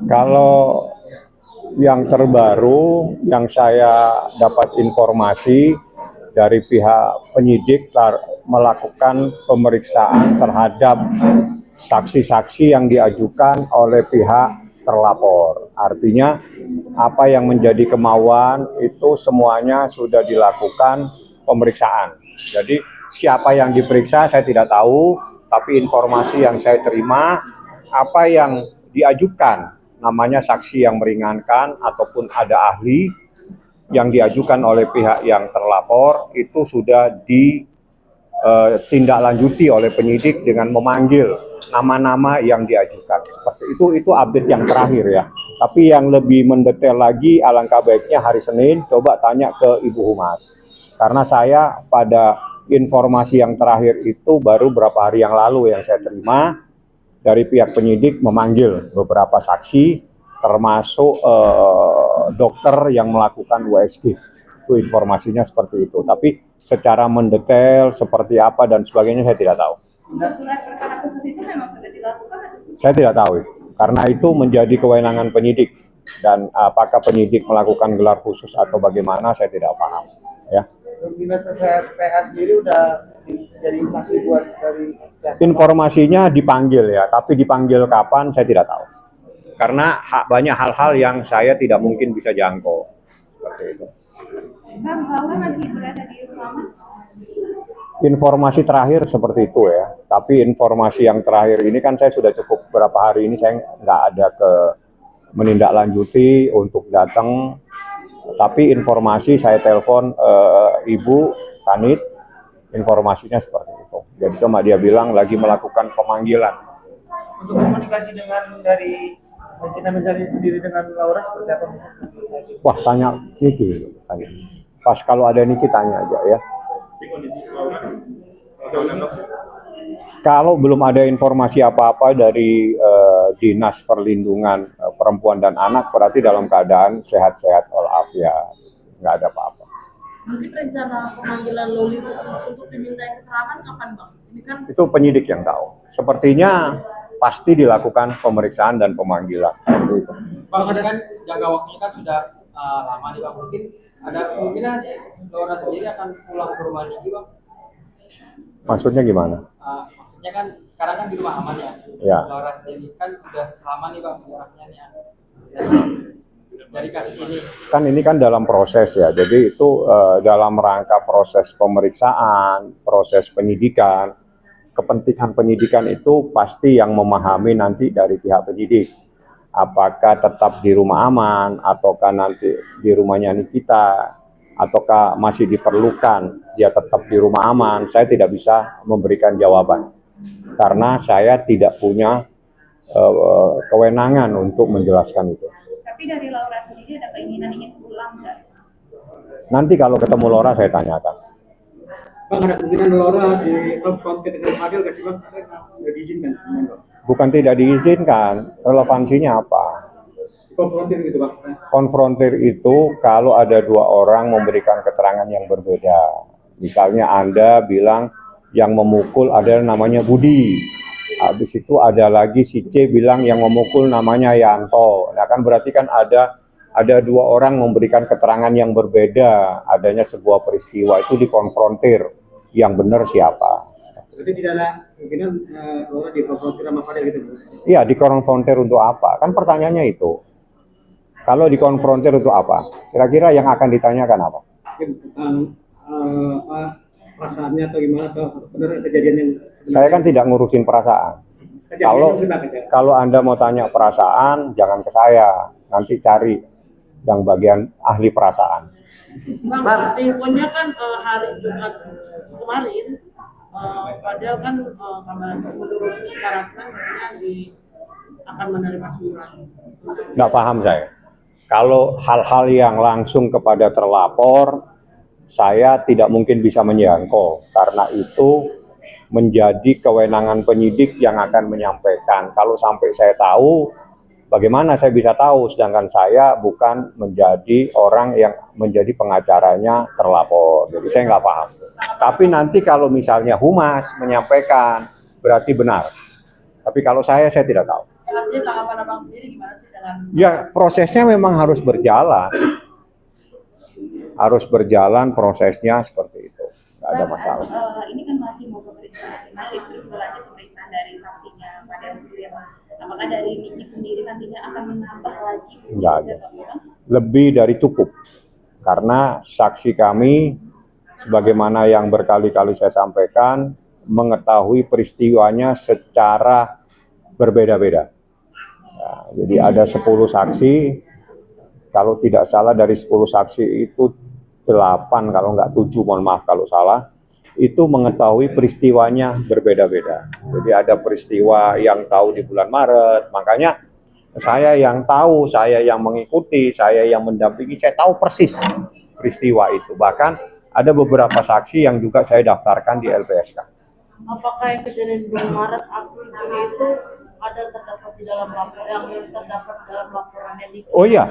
Kalau yang terbaru yang saya dapat informasi dari pihak penyidik melakukan pemeriksaan terhadap saksi-saksi yang diajukan oleh pihak terlapor. Artinya apa yang menjadi kemauan itu semuanya sudah dilakukan pemeriksaan. Jadi siapa yang diperiksa saya tidak tahu, tapi informasi yang saya terima apa yang diajukan namanya saksi yang meringankan ataupun ada ahli yang diajukan oleh pihak yang terlapor itu sudah ditindaklanjuti oleh penyidik dengan memanggil nama-nama yang diajukan. Seperti itu update yang terakhir ya. Tapi yang lebih mendetail lagi alangkah baiknya hari Senin coba tanya ke Ibu Humas. Karena saya pada informasi yang terakhir itu baru beberapa hari yang lalu yang saya terima dari pihak penyidik memanggil beberapa saksi termasuk dokter yang melakukan USG. Itu informasinya seperti itu. Tapi secara mendetail seperti apa dan sebagainya saya tidak tahu. Saya tidak tahu, karena itu menjadi kewenangan penyidik dan apakah penyidik melakukan gelar khusus atau bagaimana saya tidak paham. Ya. Dinas PPA sendiri udah jadi saksi buat dari informasinya dipanggil ya, tapi dipanggil kapan saya tidak tahu. Karena banyak hal-hal yang saya tidak mungkin bisa jangkau. Seperti itu. Masih berada di rumah? Informasi terakhir seperti itu ya. Tapi informasi yang terakhir ini kan saya sudah cukup beberapa hari ini saya nggak ada ke menindaklanjuti untuk datang. Tapi informasi saya telepon Ibu Kanit, informasinya seperti itu. Jadi cuma dia bilang lagi melakukan pemanggilan. Untuk komunikasi dengan dari kita mencari sendiri dengan Laura seperti apa? Wah, tanya Niki, tanya. Pas kalau ada Niki tanya aja ya. Kalau belum ada informasi apa-apa dari Dinas Perlindungan Perempuan dan Anak, berarti dalam keadaan sehat-sehat walafiat, nggak ada apa-apa. Mungkin rencana pemanggilan Loli untuk dimintai keterangan kapan, Bang? Ini kan itu penyidik yang tahu. Sepertinya pasti dilakukan pemeriksaan dan pemanggilan. Itu. Bang, ini kan jangka waktunya kan sudah lama nih Bang. Mungkin ada kemungkinan sih Laura sendiri akan pulang ke rumah Niki Bang. Maksudnya gimana? Maksudnya kan sekarang kan di rumah aman ya. Ya. Laura sendiri kan sudah lama nih Bang jaraknya nih ya. Dari kasus ini. Kan ini kan dalam proses ya. Jadi itu dalam rangka proses pemeriksaan, proses penyidikan. Kepentingan penyidikan itu pasti yang memahami nanti dari pihak penyidik. Apakah tetap di rumah aman, ataukah nanti di rumahnya Nikita, ataukah masih diperlukan dia tetap di rumah aman. Saya tidak bisa memberikan jawaban. Karena saya tidak punya kewenangan untuk menjelaskan itu. tapi dari Laura sendiri ada keinginan ingin pulang nggak? Nanti kalau ketemu Laura saya tanyakan. Bang, ada kemungkinan Laura dikonfrontir dengan Fadil nggak sih Bang? Nggak diizinkan? Bukan tidak diizinkan, relevansinya apa? Konfrontir gitu Bang? Konfrontir itu kalau ada dua orang memberikan keterangan yang berbeda. Misalnya Anda bilang yang memukul adalah namanya Budi. Habis itu ada lagi si C bilang yang memukul namanya Yanto. Nah kan berarti kan ada dua orang memberikan keterangan yang berbeda. Adanya sebuah peristiwa itu dikonfrontir. Yang benar siapa? Berarti tidak ada kemungkinan Laura dikonfrontir sama Fadil gitu? Iya, dikonfrontir untuk apa? Kan pertanyaannya itu. Kalau dikonfrontir untuk apa? Kira-kira yang akan ditanyakan apa? Mungkin tentang perasaannya atau gimana, atau benar kejadian yang sebenarnya? Saya kan tidak ngurusin perasaan. Kalau Anda mau tanya perasaan, jangan ke saya. Nanti cari yang bagian ahli perasaan. Bang, infonya kan hari Jumat kemarin, padahal kan menurut Karasman akan menerima surat. Nggak paham saya. Kalau hal-hal yang langsung kepada terlapor, saya tidak mungkin bisa menjangkau karena itu menjadi kewenangan penyidik yang akan menyampaikan. Kalau sampai saya tahu, bagaimana saya bisa tahu sedangkan saya bukan menjadi orang yang menjadi pengacaranya terlapor. Jadi saya nggak paham. Tapi nanti kalau misalnya Humas menyampaikan berarti benar. Tapi kalau saya tidak tahu. Artinya tanggapan abang sendiri gimana sih dengan Ya, prosesnya memang harus berjalan. Harus berjalan prosesnya seperti itu. Nggak ada masalah. Ini kan masih mau pemeriksaan, masih terus berlanjut pemeriksaan dari saksinya pada sendiri ya Pak. Apakah dari Niki sendiri nantinya akan menambah lagi? Enggak ada. Lebih dari cukup. Karena saksi kami, sebagaimana yang berkali-kali saya sampaikan, mengetahui peristiwanya secara berbeda-beda. Ya, jadi ada 10 saksi, kalau tidak salah dari 10 saksi itu 8, kalau nggak 7, mohon maaf kalau salah, itu mengetahui peristiwanya berbeda-beda. Jadi ada peristiwa yang tahu di bulan Maret, makanya saya yang tahu, saya yang mengikuti, saya yang mendampingi, saya tahu persis peristiwa itu. Bahkan ada beberapa saksi yang juga saya daftarkan di LPSK. apakah yang kejadian di bulan Maret, April, Juni itu ada terdapat di dalam laporan yang terdapat dalam laporan yang Oh iya,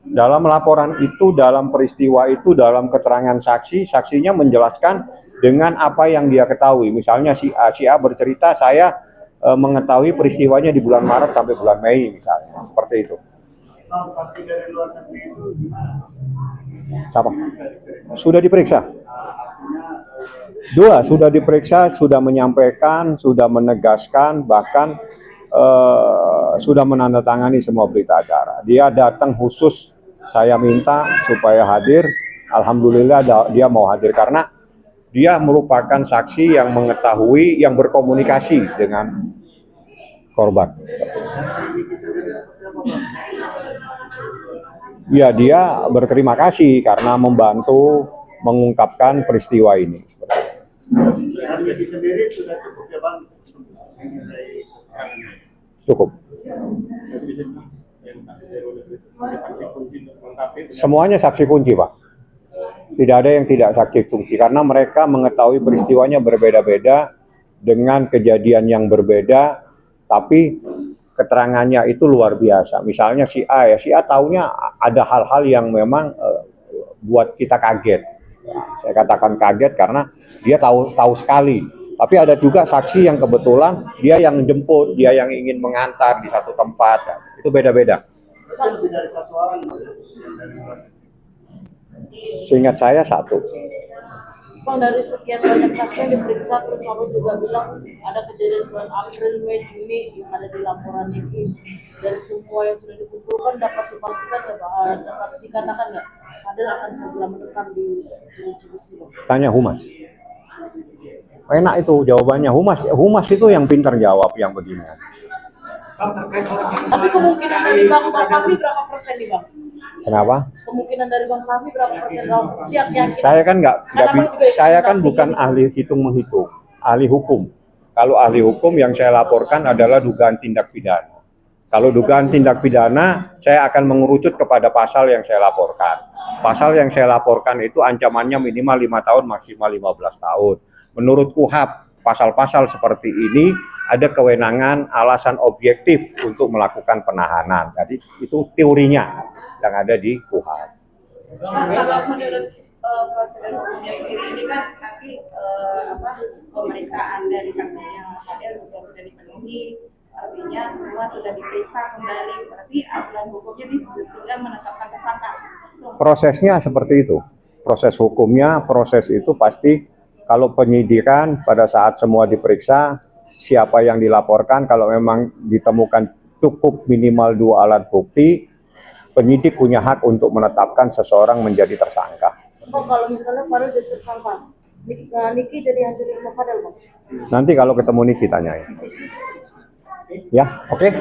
dalam laporan itu, dalam peristiwa itu, dalam keterangan saksi, saksinya menjelaskan dengan apa yang dia ketahui. Misalnya si A bercerita, saya mengetahui peristiwanya di bulan Maret sampai bulan Mei misalnya, seperti itu. Saksi dari luar negeri itu gimana? Siapa? Sudah diperiksa? Dua, sudah diperiksa, sudah menyampaikan, sudah menegaskan, bahkan sudah menandatangani semua berita acara. Dia datang khusus, saya minta supaya hadir. Alhamdulillah dia mau hadir karena dia merupakan saksi yang mengetahui, yang berkomunikasi dengan korban. Ya, dia berterima kasih karena membantu mengungkapkan peristiwa ini. Jadi sendiri sudah cukup ya Bang? Cukup. Semuanya saksi kunci, Pak. Tidak ada yang tidak saksi kunci karena mereka mengetahui peristiwanya berbeda-beda dengan kejadian yang berbeda, tapi keterangannya itu luar biasa. Misalnya si A taunya ada hal-hal yang memang buat kita kaget. Ya, saya katakan kaget karena dia tahu sekali. Tapi ada juga saksi yang kebetulan dia yang jemput, dia yang ingin mengantar di satu tempat. Ya, itu beda-beda. Lebih dari satu orang yang dari luar. Seingat saya satu. Bang, dari sekian banyak saksi yang diperiksa, terus abang juga bilang ada kejadian bulan April, Mei, Juni yang ada di laporan Niki. Dari semua yang sudah dikumpulkan dapat dipastikan ya Bang, dapat dikatakan nggak Fadil akan segera mendekat di jeruji besi Bang? Tanya Humas. Enak itu jawabannya. Humas itu yang pintar jawab yang begini. Tapi kemungkinan dari Bang Fahmi berapa persen nih Bang? Kenapa? Kemungkinan dari Bang Fahmi berapa persen dalam setiap yakin? Saya kan saya kan bukan ahli hitung menghitung, ahli hukum. Kalau ahli hukum yang saya laporkan adalah dugaan tindak pidana. Kalau dugaan tindak pidana, saya akan mengerucut kepada pasal yang saya laporkan. Pasal yang saya laporkan itu ancamannya minimal 5 tahun, maksimal 15 tahun. Menurut KUHAP, pasal-pasal seperti ini ada kewenangan alasan objektif untuk melakukan penahanan. Jadi itu teorinya yang ada di KUHAP. Kalau menurut prosedur hukumnya sendiri ini kan nanti pemeriksaan dari saksinya Fadil juga sudah dipenuhi, artinya semua sudah diperiksa kembali, berarti aturan hukumnya ini sudah menetapkan tersangka. Prosesnya seperti itu. Proses hukumnya, proses itu pasti kalau penyidikan pada saat semua diperiksa, siapa yang dilaporkan, kalau memang ditemukan cukup minimal 2 alat bukti, penyidik punya hak untuk menetapkan seseorang menjadi tersangka. Bang, kalau misalnya Fadil jadi tersangka, Niki jadi yang jadi Fadil Bang? Nanti kalau ketemu Niki tanyain. Ya, oke?